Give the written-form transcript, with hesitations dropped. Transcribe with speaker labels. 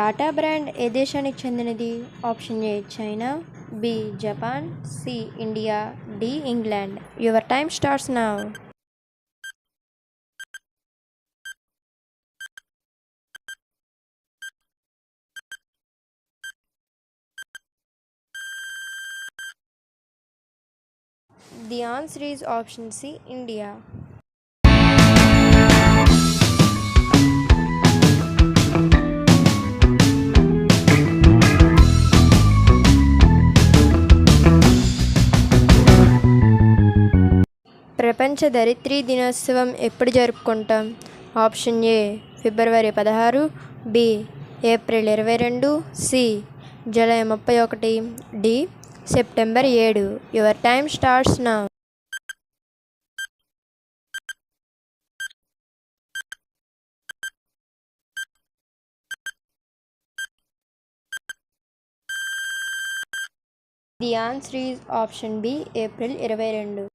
Speaker 1: Tata brand ఏ దేశానికి చెందినది? Option A China, B Japan, C India, D England. Your time starts now. The answer is option C India. ప్రపంచ ధరిత్రీ దినోత్సవం ఎప్పుడు జరుపుకుంటాం? Option A February 16, B April 22, C July 31, D September 7. Your time starts now. The answer is option B April 22.